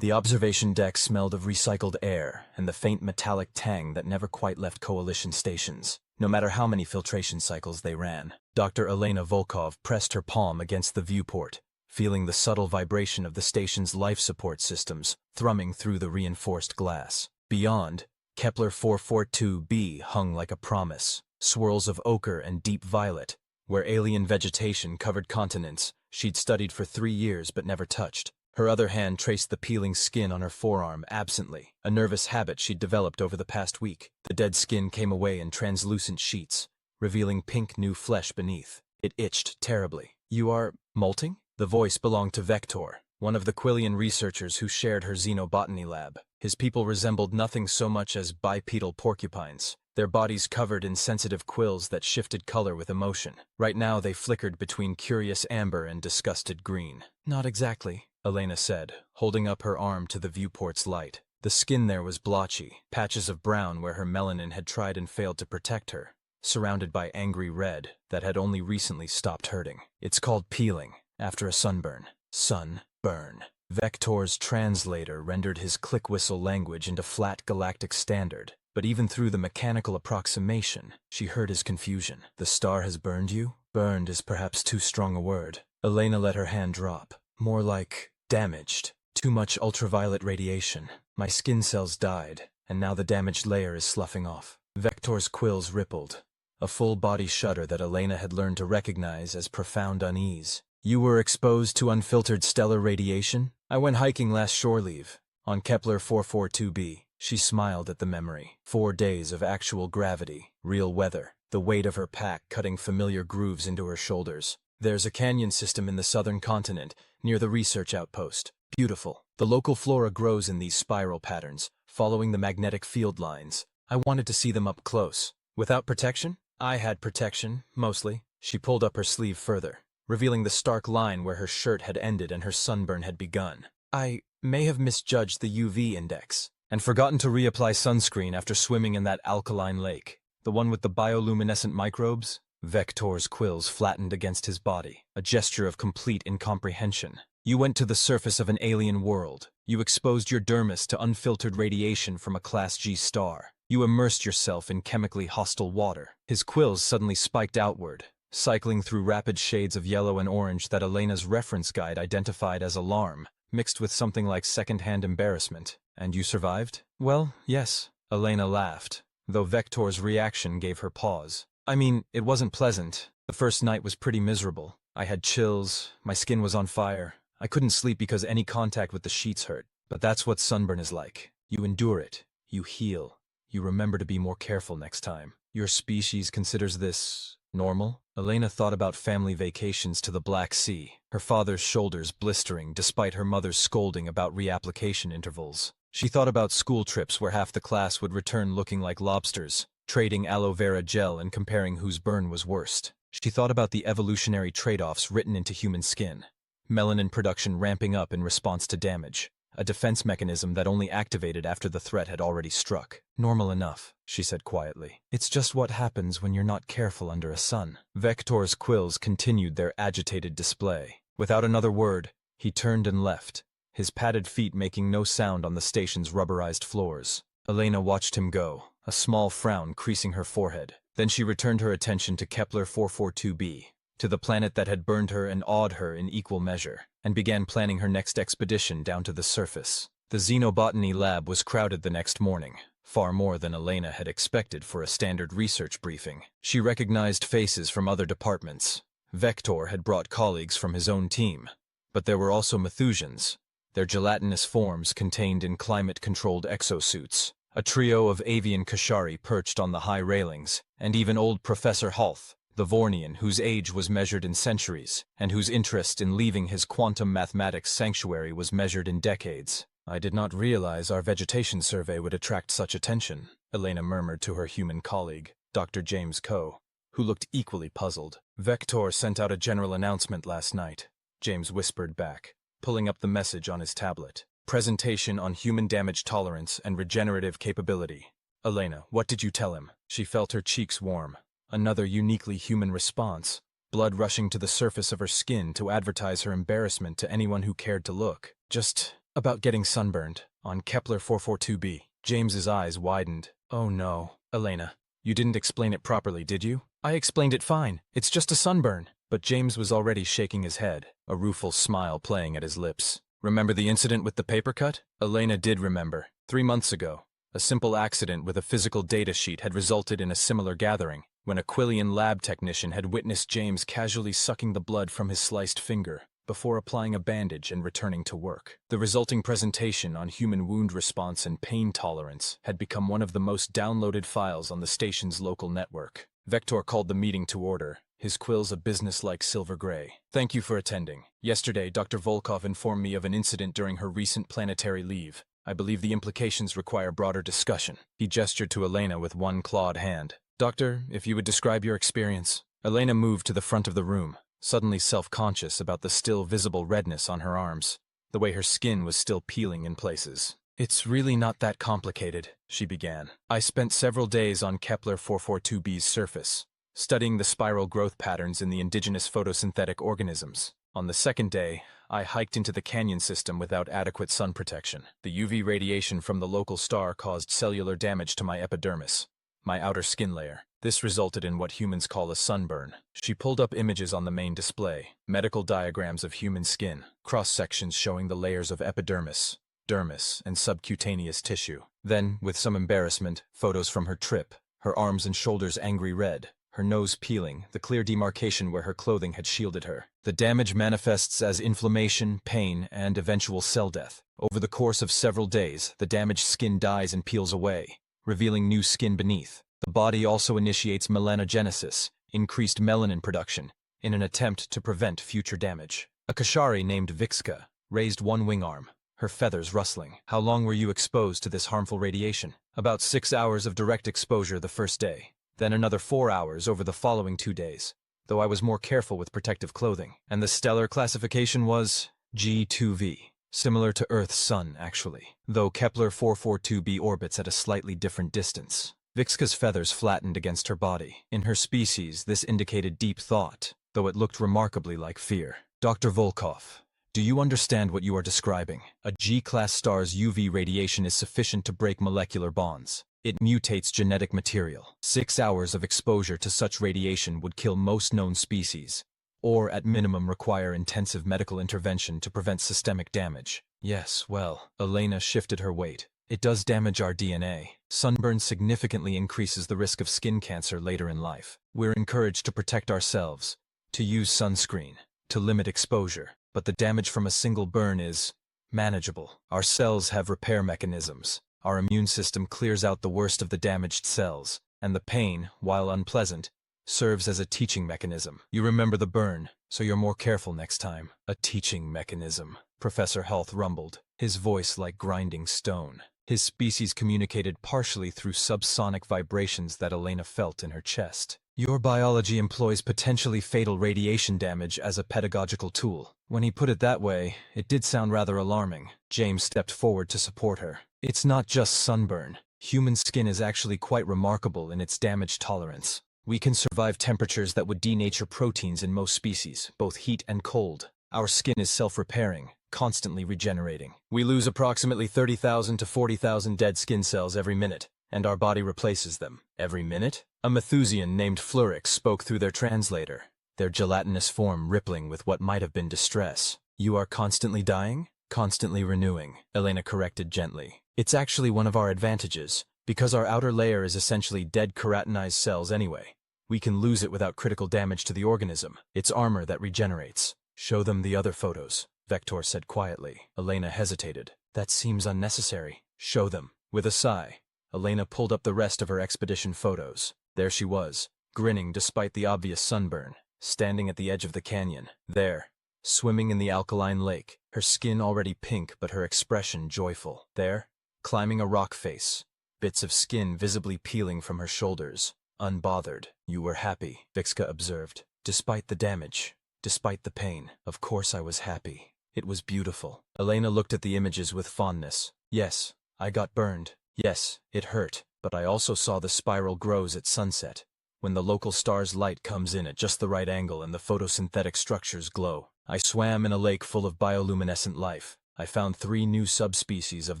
The observation deck smelled of recycled air and the faint metallic tang that never quite left Coalition stations, no matter how many filtration cycles they ran. Dr. Elena Volkov pressed her palm against the viewport, feeling the subtle vibration of the station's life support systems thrumming through the reinforced glass. Beyond, Kepler 442b hung like a promise, swirls of ochre and deep violet, where alien vegetation covered continents she'd studied for 3 years but never touched. Her other hand traced the peeling skin on her forearm absently, a nervous habit she'd developed over the past week. The dead skin came away in translucent sheets, revealing pink new flesh beneath. It itched terribly. "You are molting?" The voice belonged to Vector, one of the Quillian researchers who shared her Xenobotany Lab. His people resembled nothing so much as bipedal porcupines, their bodies covered in sensitive quills that shifted color with emotion. Right now they flickered between curious amber and disgusted green. "Not exactly," Elena said, holding up her arm to the viewport's light. The skin there was blotchy, patches of brown where her melanin had tried and failed to protect her, surrounded by angry red that had only recently stopped hurting. "It's called peeling, after a sunburn." Sunburn. Vector's translator rendered his click-whistle language into flat galactic standard, but even through the mechanical approximation, she heard his confusion. "The star has burned you?" Burned is perhaps too strong a word. Elena let her hand drop. "More like damaged. Too much ultraviolet radiation. My skin cells died, and now the damaged layer is sloughing off." Vector's quills rippled, a full-body shudder that Elena had learned to recognize as profound unease. "You were exposed to unfiltered stellar radiation?" "I went hiking last shore leave, on Kepler 442b. She smiled at the memory. 4 days of actual gravity, real weather, the weight of her pack cutting familiar grooves into her shoulders. "There's a canyon system in the southern continent, near the research outpost. Beautiful. The local flora grows in these spiral patterns, following the magnetic field lines. I wanted to see them up close." "Without protection?" "I had protection, mostly." She pulled up her sleeve further, revealing the stark line where her shirt had ended and her sunburn had begun. "I may have misjudged the UV index, and forgotten to reapply sunscreen after swimming in that alkaline lake. The one with the bioluminescent microbes?" Vector's quills flattened against his body, a gesture of complete incomprehension. "You went to the surface of an alien world. You exposed your dermis to unfiltered radiation from a Class G star. You immersed yourself in chemically hostile water." His quills suddenly spiked outward, cycling through rapid shades of yellow and orange that Elena's reference guide identified as alarm, mixed with something like second-hand embarrassment. "And you survived?" "Well, yes." Elena laughed, though Vector's reaction gave her pause. "I mean, it wasn't pleasant. The first night was pretty miserable. I had chills, my skin was on fire. I couldn't sleep because any contact with the sheets hurt. But that's what sunburn is like. You endure it. You heal. You remember to be more careful next time. Your species considers this normal?" Elena thought about family vacations to the Black Sea, her father's shoulders blistering despite her mother's scolding about reapplication intervals. She thought about school trips where half the class would return looking like lobsters, trading aloe vera gel and comparing whose burn was worst. She thought about the evolutionary trade-offs written into human skin. Melanin production ramping up in response to damage, a defense mechanism that only activated after the threat had already struck. "Normal enough," she said quietly. "It's just what happens when you're not careful under a sun." Vector's quills continued their agitated display. Without another word, he turned and left, his padded feet making no sound on the station's rubberized floors. Elena watched him go, a small frown creasing her forehead. Then she returned her attention to Kepler 442b, to the planet that had burned her and awed her in equal measure, and began planning her next expedition down to the surface. The Xenobotany Lab was crowded the next morning, far more than Elena had expected for a standard research briefing. She recognized faces from other departments. Vector had brought colleagues from his own team, but there were also Methusians, their gelatinous forms contained in climate-controlled exosuits, a trio of avian Kashari perched on the high railings, and even old Professor Halth, the Vornian whose age was measured in centuries, and whose interest in leaving his quantum mathematics sanctuary was measured in decades. "I did not realize our vegetation survey would attract such attention," Elena murmured to her human colleague, Dr. James Coe, who looked equally puzzled. "Vector sent out a general announcement last night," James whispered back, pulling up the message on his tablet. "Presentation on human damage tolerance and regenerative capability." "Elena, what did you tell him?" She felt her cheeks warm. Another uniquely human response, blood rushing to the surface of her skin to advertise her embarrassment to anyone who cared to look. "Just About getting sunburned, on Kepler 442b. James's eyes widened. Oh no. Elena, you didn't explain it properly, did you? I explained it fine. It's just a sunburn. But James was already shaking his head, a rueful smile playing at his lips. Remember the incident with the paper cut? Elena did remember. 3 months ago, a simple accident with a physical data sheet had resulted in a similar gathering, when a Quillian lab technician had witnessed James casually sucking the blood from his sliced finger before applying a bandage and returning to work. The resulting presentation on human wound response and pain tolerance had become one of the most downloaded files on the station's local network. Vector called the meeting to order, his quills a business-like silver gray. Thank you for attending. Yesterday, Dr. Volkov informed me of an incident during her recent planetary leave. I believe the implications require broader discussion. He gestured to Elena with one clawed hand. Doctor, if you would describe your experience. Elena moved to the front of the room, suddenly self-conscious about the still visible redness on her arms, the way her skin was still peeling in places. It's really not that complicated, she began. I spent several days on Kepler 442b's surface, studying the spiral growth patterns in the indigenous photosynthetic organisms. On the second day, I hiked into the canyon system without adequate sun protection. The UV radiation from the local star caused cellular damage to my epidermis, my outer skin layer. This resulted in what humans call a sunburn. She pulled up images on the main display, medical diagrams of human skin, cross-sections showing the layers of epidermis, dermis, and subcutaneous tissue. Then, with some embarrassment, photos from her trip, her arms and shoulders angry red, her nose peeling, the clear demarcation where her clothing had shielded her. The damage manifests as inflammation, pain, and eventual cell death. Over the course of several days, the damaged skin dies and peels away, revealing new skin beneath. The body also initiates melanogenesis, increased melanin production, in an attempt to prevent future damage. A Kashari named Vixka raised one wing arm, her feathers rustling. How long were you exposed to this harmful radiation? About 6 hours of direct exposure the first day, then another 4 hours over the following 2 days, though I was more careful with protective clothing. And the stellar classification was G2V, similar to Earth's sun, actually, though Kepler 442b orbits at a slightly different distance. Vixka's feathers flattened against her body. In her species, this indicated deep thought, though it looked remarkably like fear. Dr. Volkov, do you understand what you are describing? A G-class star's UV radiation is sufficient to break molecular bonds. It mutates genetic material. 6 hours of exposure to such radiation would kill most known species, or at minimum require intensive medical intervention to prevent systemic damage. Yes, well, Elena shifted her weight. It does damage our DNA. Sunburn significantly increases the risk of skin cancer later in life. We're encouraged to protect ourselves, to use sunscreen, to limit exposure, but the damage from a single burn is manageable. Our cells have repair mechanisms. Our immune system clears out the worst of the damaged cells, and the pain, while unpleasant, serves as a teaching mechanism. You remember the burn, so you're more careful next time. A teaching mechanism, Professor Health rumbled, his voice like grinding stone. His species communicated partially through subsonic vibrations that Elena felt in her chest. Your biology employs potentially fatal radiation damage as a pedagogical tool. When he put it that way, it did sound rather alarming. James stepped forward to support her. It's not just sunburn. Human skin is actually quite remarkable in its damage tolerance. We can survive temperatures that would denature proteins in most species, both heat and cold. Our skin is self-repairing, constantly regenerating. We lose approximately 30,000 to 40,000 dead skin cells every minute, and our body replaces them. Every minute? A Methusian named Flurix spoke through their translator, their gelatinous form rippling with what might have been distress. You are constantly dying? Constantly renewing, Elena corrected gently. It's actually one of our advantages, because our outer layer is essentially dead keratinized cells anyway. We can lose it without critical damage to the organism. It's armor that regenerates. Show them the other photos, Vector said quietly. Elena hesitated. That seems unnecessary. Show them. With a sigh, Elena pulled up the rest of her expedition photos. There she was, grinning despite the obvious sunburn, standing at the edge of the canyon. There, swimming in the alkaline lake, her skin already pink but her expression joyful. There, climbing a rock face, bits of skin visibly peeling from her shoulders, unbothered. You were happy, Vixka observed, despite the damage. Despite the pain. Of course I was happy. It was beautiful. Elena looked at the images with fondness. Yes, I got burned. Yes, it hurt, but I also saw the spiral grows at sunset, when the local star's light comes in at just the right angle and the photosynthetic structures glow. I swam in a lake full of bioluminescent life. I found 3 new subspecies of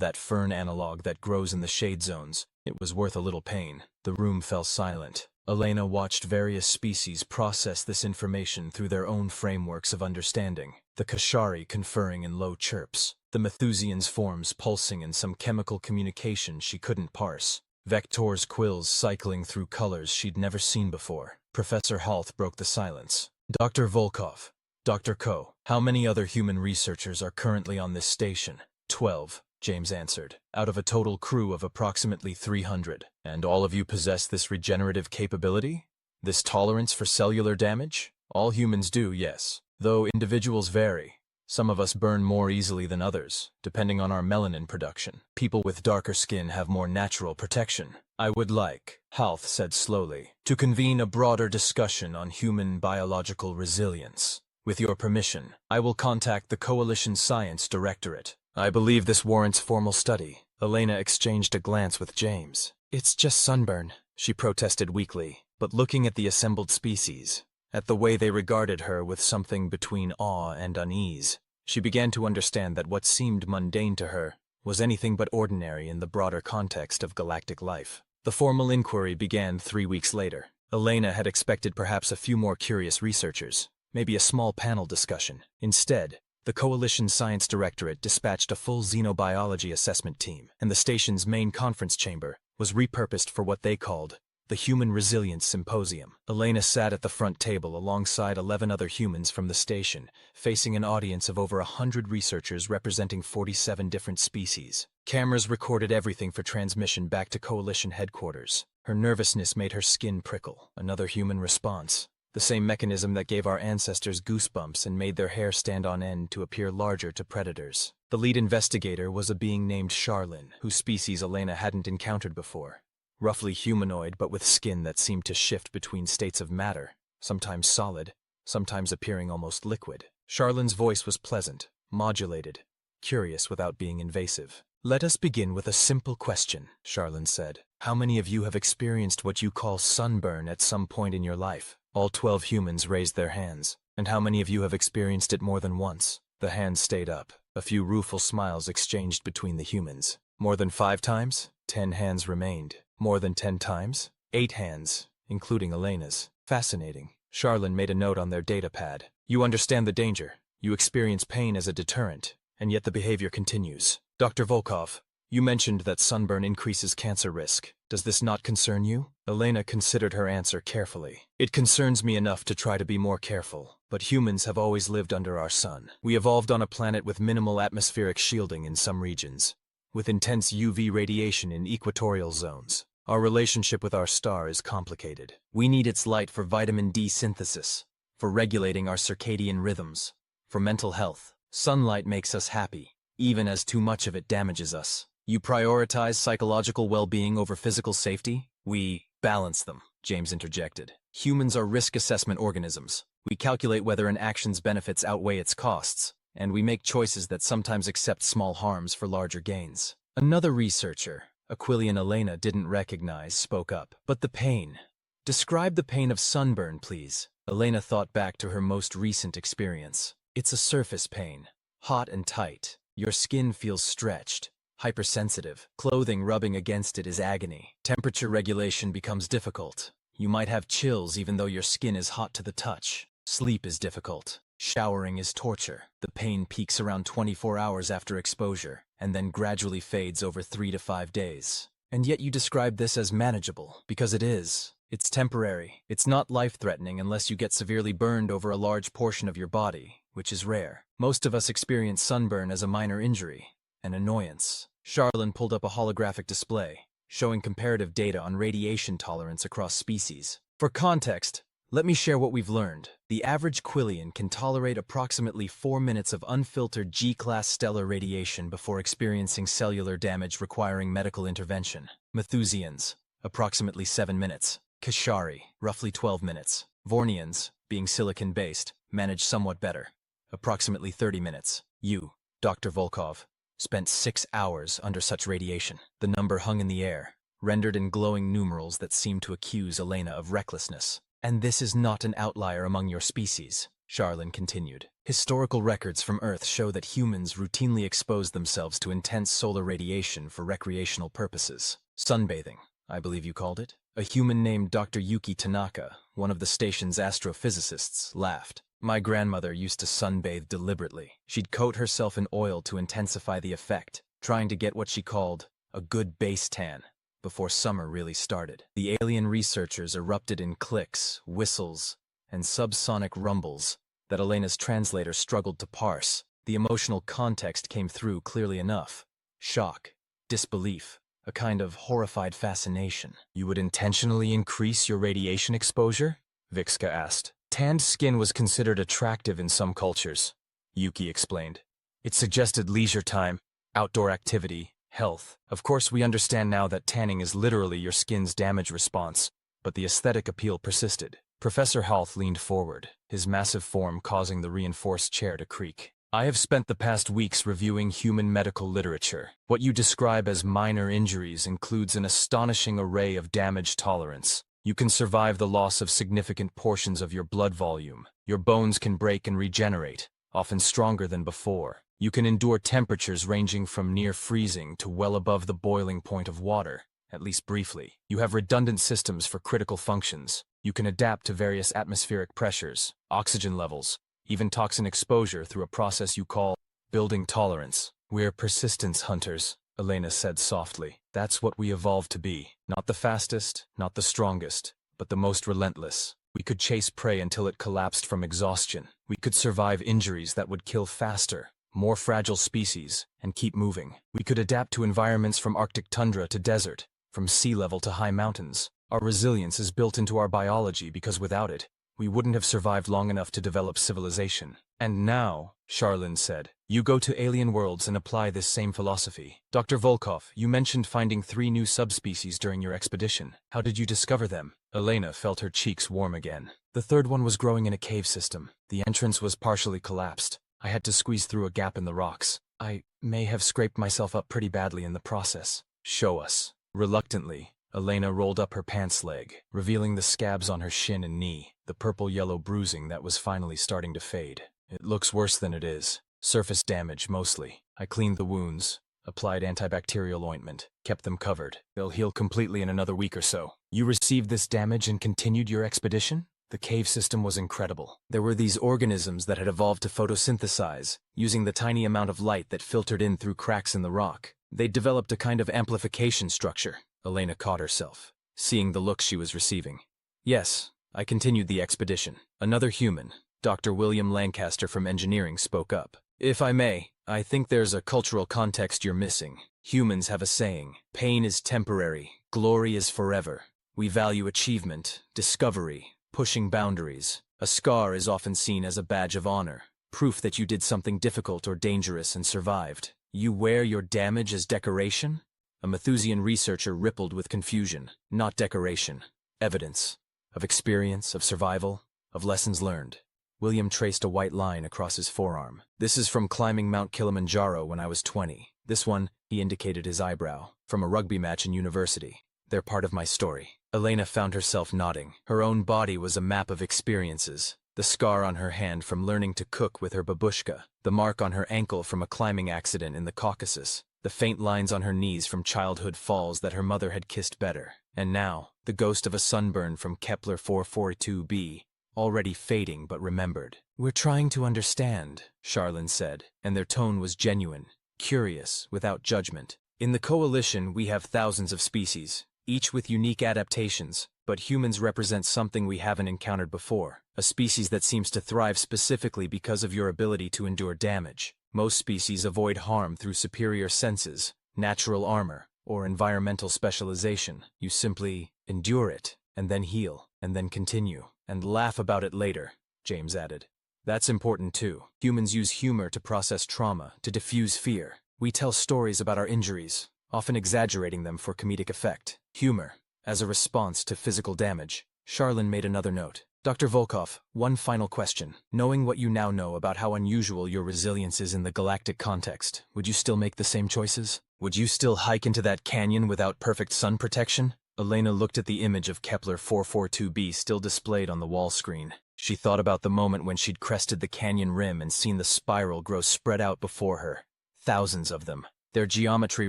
that fern analog that grows in the shade zones. It was worth a little pain. The room fell silent. Elena watched various species process this information through their own frameworks of understanding. The Kashari conferring in low chirps. The Methusian's forms pulsing in some chemical communication she couldn't parse. Vector's quills cycling through colors she'd never seen before. Professor Halth broke the silence. Dr. Volkov, Dr. Ko, how many other human researchers are currently on this station? 12, James answered, out of a total crew of approximately 300. And all of you possess this regenerative capability? This tolerance for cellular damage? All humans do, yes. Though individuals vary. Some of us burn more easily than others, depending on our melanin production. People with darker skin have more natural protection. I would like, Halth said slowly, to convene a broader discussion on human biological resilience. With your permission, I will contact the Coalition Science Directorate. I believe this warrants formal study. Elena exchanged a glance with James. It's just sunburn, she protested weakly, but looking at the assembled species, at the way they regarded her with something between awe and unease, she began to understand that what seemed mundane to her was anything but ordinary in the broader context of galactic life. The formal inquiry began 3 weeks later. Elena had expected perhaps a few more curious researchers, maybe a small panel discussion. Instead, the Coalition Science Directorate dispatched a full xenobiology assessment team, and the station's main conference chamber was repurposed for what they called the Human Resilience Symposium. Elena sat at the front table alongside 11 other humans from the station, facing an audience of over 100 researchers representing 47 different species. Cameras recorded everything for transmission back to Coalition headquarters. Her nervousness made her skin prickle, another human response. The same mechanism that gave our ancestors goosebumps and made their hair stand on end to appear larger to predators. The lead investigator was a being named Charlin, whose species Elena hadn't encountered before. Roughly humanoid, but with skin that seemed to shift between states of matter, sometimes solid, sometimes appearing almost liquid. Charlin's voice was pleasant, modulated, curious without being invasive. Let us begin with a simple question, Charlin said. How many of you have experienced what you call sunburn at some point in your life? All 12 humans raised their hands. And how many of you have experienced it more than once? The hands stayed up. A few rueful smiles exchanged between the humans. More than 5 times? 10 hands remained. More than 10 times? 8 hands, including Elena's. Fascinating. Charlin made a note on their data pad. You understand the danger. You experience pain as a deterrent, and yet the behavior continues. Dr. Volkov, you mentioned that sunburn increases cancer risk. Does this not concern you? Elena considered her answer carefully. It concerns me enough to try to be more careful, but humans have always lived under our sun. We evolved on a planet with minimal atmospheric shielding in some regions, with intense UV radiation in equatorial zones. Our relationship with our star is complicated. We need its light for vitamin D synthesis, for regulating our circadian rhythms, for mental health. Sunlight makes us happy, even as too much of it damages us. You prioritize psychological well-being over physical safety? We balance them, James interjected. Humans are risk assessment organisms. We calculate whether an action's benefits outweigh its costs, and we make choices that sometimes accept small harms for larger gains. Another researcher, Aquilian Elena didn't recognize, spoke up. But the pain. Describe the pain of sunburn, please. Elena thought back to her most recent experience. It's a surface pain. Hot and tight. Your skin feels stretched, hypersensitive. Clothing rubbing against it is agony. Temperature regulation becomes difficult. You might have chills even though your skin is hot to the touch. Sleep is difficult. Showering is torture. The pain peaks around 24 hours after exposure, and then gradually fades over 3 to 5 days. And yet you describe this as manageable, because it is. It's temporary. It's not life-threatening unless you get severely burned over a large portion of your body, which is rare. Most of us experience sunburn as a minor injury, an annoyance. Charlin pulled up a holographic display, showing comparative data on radiation tolerance across species. For context, let me share what we've learned. The average Quillian can tolerate approximately 4 minutes of unfiltered G-class stellar radiation before experiencing cellular damage requiring medical intervention. Methusians, approximately 7 minutes. Kashari, roughly 12 minutes. Vornians, being silicon-based, manage somewhat better, approximately 30 minutes. You, Dr. Volkov, spent 6 hours under such radiation. The number hung in the air, rendered in glowing numerals that seemed to accuse Elena of recklessness. And this is not an outlier among your species, Charlin continued. Historical records from Earth show that humans routinely expose themselves to intense solar radiation for recreational purposes. Sunbathing, I believe you called it? A human named Dr. Yuki Tanaka, one of the station's astrophysicists, laughed. My grandmother used to sunbathe deliberately. She'd coat herself in oil to intensify the effect, trying to get what she called a good base tan before summer really started. The alien researchers erupted in clicks, whistles, and subsonic rumbles that Elena's translator struggled to parse. The emotional context came through clearly enough. Shock, disbelief, a kind of horrified fascination. You would intentionally increase your radiation exposure? Vixka asked. Tanned skin was considered attractive in some cultures, Yuki explained. It suggested leisure time, outdoor activity, health. Of course, we understand now that tanning is literally your skin's damage response, but the aesthetic appeal persisted. Professor Halth leaned forward, his massive form causing the reinforced chair to creak. I have spent the past weeks reviewing human medical literature. What you describe as minor injuries includes an astonishing array of damage tolerance. You can survive the loss of significant portions of your blood volume. Your bones can break and regenerate, often stronger than before. You can endure temperatures ranging from near freezing to well above the boiling point of water, at least briefly. You have redundant systems for critical functions. You can adapt to various atmospheric pressures, oxygen levels, even toxin exposure through a process you call building tolerance. We're persistence hunters, Elena said softly. That's what we evolved to be. Not the fastest, not the strongest, but the most relentless. We could chase prey until it collapsed from exhaustion. We could survive injuries that would kill faster, more fragile species, and keep moving. We could adapt to environments from Arctic tundra to desert, from sea level to high mountains. Our resilience is built into our biology because without it, we wouldn't have survived long enough to develop civilization. And now, Charlene said, you go to alien worlds and apply this same philosophy. Dr. Volkov, you mentioned finding 3 new subspecies during your expedition. How did you discover them? Elena felt her cheeks warm again. The 3rd one was growing in a cave system. The entrance was partially collapsed. I had to squeeze through a gap in the rocks. I may have scraped myself up pretty badly in the process. Show us. Reluctantly, Elena rolled up her pants leg, revealing the scabs on her shin and knee, the purple-yellow bruising that was finally starting to fade. It looks worse than it is. Surface damage, mostly. I cleaned the wounds, applied antibacterial ointment, kept them covered. They'll heal completely in another week or so. You received this damage and continued your expedition? The cave system was incredible. There were these organisms that had evolved to photosynthesize, using the tiny amount of light that filtered in through cracks in the rock. They'd developed a kind of amplification structure. Elena caught herself, seeing the look she was receiving. Yes, I continued the expedition. Another human, Dr. William Lancaster from engineering, spoke up. If I may, I think there's a cultural context you're missing. Humans have a saying, pain is temporary, glory is forever. We value achievement, discovery, pushing boundaries. A scar is often seen as a badge of honor, proof that you did something difficult or dangerous and survived. You wear your damage as decoration? A Malthusian researcher rippled with confusion. Not decoration. Evidence. Of experience, of survival, of lessons learned. William traced a white line across his forearm. This is from climbing Mount Kilimanjaro when I was 20. This one, he indicated his eyebrow, from a rugby match in university. They're part of my story. Elena found herself nodding. Her own body was a map of experiences. The scar on her hand from learning to cook with her babushka. The mark on her ankle from a climbing accident in the Caucasus. The faint lines on her knees from childhood falls that her mother had kissed better. And now, the ghost of a sunburn from Kepler 442b, already fading but remembered. We're trying to understand, Charlene said, and their tone was genuine, curious, without judgment. In the coalition, we have thousands of species, each with unique adaptations, but humans represent something we haven't encountered before, a species that seems to thrive specifically because of your ability to endure damage. Most species avoid harm through superior senses, natural armor, or environmental specialization. You simply endure it, and then heal, and then continue, and laugh about it later, James added. That's important too. Humans use humor to process trauma, to diffuse fear. We tell stories about our injuries, often exaggerating them for comedic effect. Humor, as a response to physical damage. Charlene made another note. Dr. Volkov, one final question. Knowing what you now know about how unusual your resilience is in the galactic context, would you still make the same choices? Would you still hike into that canyon without perfect sun protection? Elena looked at the image of Kepler 442b still displayed on the wall screen. She thought about the moment when she'd crested the canyon rim and seen the spiral grow spread out before her. Thousands of them, their geometry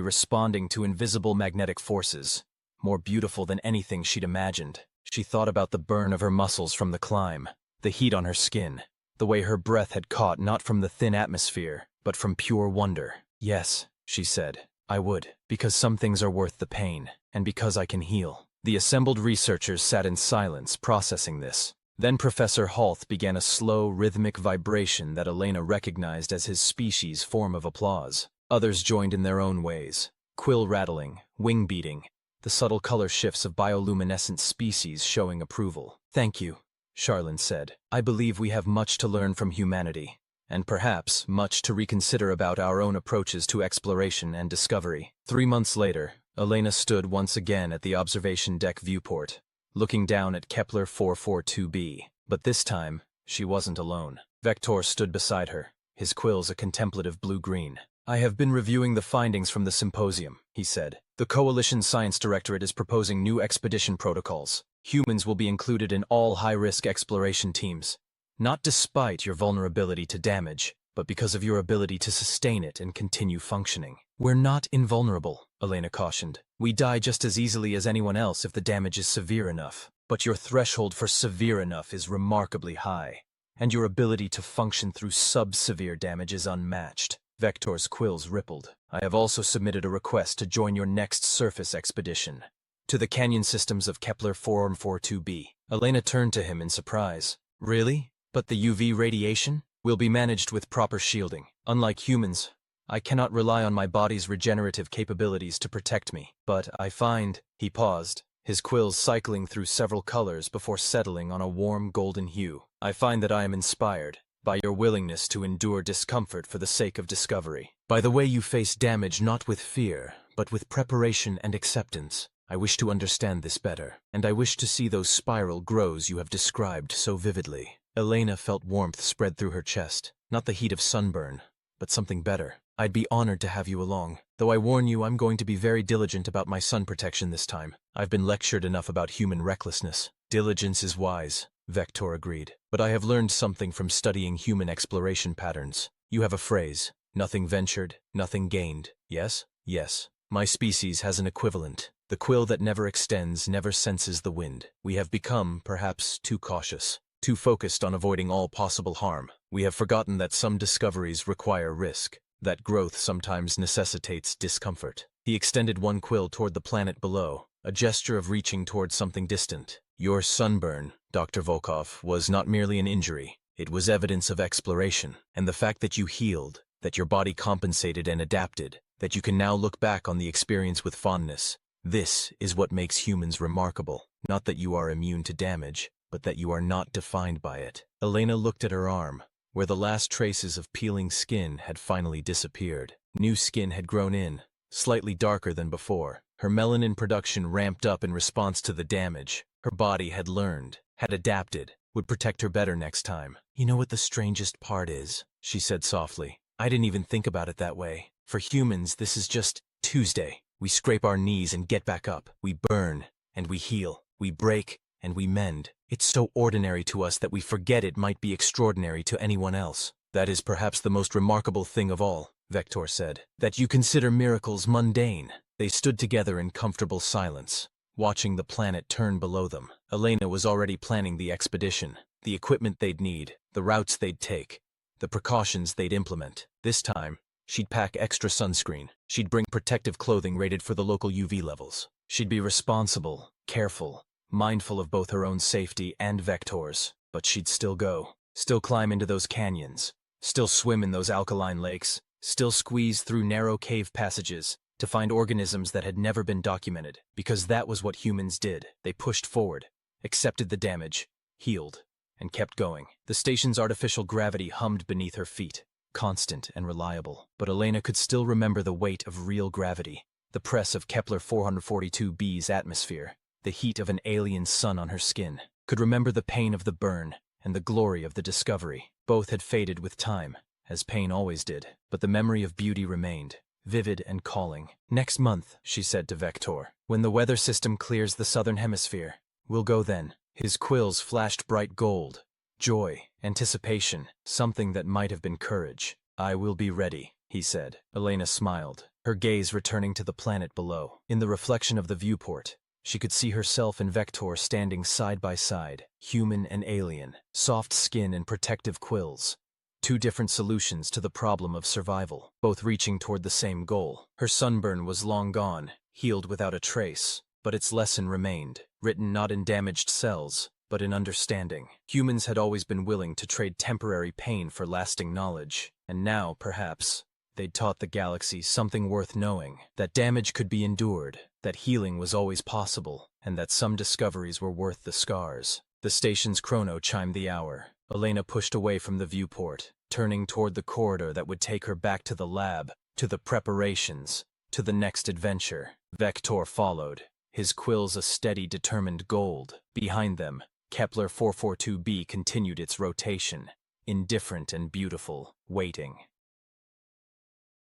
responding to invisible magnetic forces, more beautiful than anything she'd imagined. She thought about the burn of her muscles from the climb, the heat on her skin, the way her breath had caught not from the thin atmosphere, but from pure wonder. Yes, she said, I would, because some things are worth the pain, and because I can heal. The assembled researchers sat in silence, processing this. Then Professor Halth began a slow, rhythmic vibration that Elena recognized as his species' form of applause. Others joined in their own ways, quill rattling, wing beating, the subtle color shifts of bioluminescent species showing approval. Thank you, Charlene said. I believe we have much to learn from humanity, and perhaps much to reconsider about our own approaches to exploration and discovery. 3 months later, Elena stood once again at the observation deck viewport, looking down at Kepler 442b. But this time, she wasn't alone. Vector stood beside her, his quills a contemplative blue-green. I have been reviewing the findings from the symposium, he said. The Coalition Science Directorate is proposing new expedition protocols. Humans will be included in all high-risk exploration teams, not despite your vulnerability to damage, but because of your ability to sustain it and continue functioning. We're not invulnerable, Elena cautioned. We die just as easily as anyone else if the damage is severe enough. But your threshold for severe enough is remarkably high, and your ability to function through sub-severe damage is unmatched. Vector's quills rippled. I have also submitted a request to join your next surface expedition to the canyon systems of Kepler 442b. Elena turned to him in surprise. Really? But the UV radiation will be managed with proper shielding. Unlike humans, I cannot rely on my body's regenerative capabilities to protect me. But I find, he paused, his quills cycling through several colors before settling on a warm golden hue. I find that I am inspired by your willingness to endure discomfort for the sake of discovery. By the way you face damage not with fear, but with preparation and acceptance. I wish to understand this better, and I wish to see those spiral growths you have described so vividly. Elena felt warmth spread through her chest, not the heat of sunburn, but something better. I'd be honored to have you along, though I warn you I'm going to be very diligent about my sun protection this time. I've been lectured enough about human recklessness. Diligence is wise, Vector agreed, but I have learned something from studying human exploration patterns. You have a phrase, nothing ventured, nothing gained. Yes? Yes. My species has an equivalent. The quill that never extends never senses the wind. We have become, perhaps, too cautious, too focused on avoiding all possible harm. We have forgotten that some discoveries require risk, that growth sometimes necessitates discomfort. He extended one quill toward the planet below, a gesture of reaching toward something distant. Your sunburn, Dr. Volkov, was not merely an injury. It was evidence of exploration, and the fact that you healed, that your body compensated and adapted, that you can now look back on the experience with fondness. This is what makes humans remarkable. Not that you are immune to damage, but that you are not defined by it. Elena looked at her arm, where the last traces of peeling skin had finally disappeared. New skin had grown in, slightly darker than before. Her melanin production ramped up in response to the damage. Her body had learned, had adapted, would protect her better next time. You know what the strangest part is? She said softly. I didn't even think about it that way. For humans, this is just Tuesday. We scrape our knees and get back up. We burn, and we heal. We break, and we mend. It's so ordinary to us that we forget it might be extraordinary to anyone else. That is perhaps the most remarkable thing of all, Vector said, that you consider miracles mundane. They stood together in comfortable silence, watching the planet turn below them. Elena was already planning the expedition, the equipment they'd need, the routes they'd take, the precautions they'd implement. This time, she'd pack extra sunscreen. She'd bring protective clothing rated for the local UV levels. She'd be responsible, careful, mindful of both her own safety and Vector's. But she'd still go, still climb into those canyons, still swim in those alkaline lakes, still squeeze through narrow cave passages to find organisms that had never been documented, because that was what humans did. They pushed forward, accepted the damage, healed, and kept going. The station's artificial gravity hummed beneath her feet, constant and reliable. But Elena could still remember the weight of real gravity, the press of Kepler 442b's atmosphere, the heat of an alien sun on her skin, could remember the pain of the burn and the glory of the discovery. Both had faded with time, as pain always did, but the memory of beauty remained, vivid and calling. Next month, she said to Vector, when the weather system clears the southern hemisphere, we'll go then. His quills flashed bright gold, Joy, anticipation, something that might have been courage. "I will be ready," he said. Elena smiled, her gaze returning to the planet below. In the reflection of the viewport, she could see herself and Vector standing side by side, human and alien, soft skin and protective quills. Two different solutions to the problem of survival, both reaching toward the same goal. Her sunburn was long gone, healed without a trace, but its lesson remained, written not in damaged cells, but in understanding. Humans had always been willing to trade temporary pain for lasting knowledge, and now, perhaps, they'd taught the galaxy something worth knowing, that damage could be endured, that healing was always possible, and that some discoveries were worth the scars. The station's chrono chimed the hour. Elena pushed away from the viewport, turning toward the corridor that would take her back to the lab, to the preparations, to the next adventure. Vector followed, his quills a steady, determined gold. Behind them, Kepler 442b continued its rotation, indifferent and beautiful, waiting.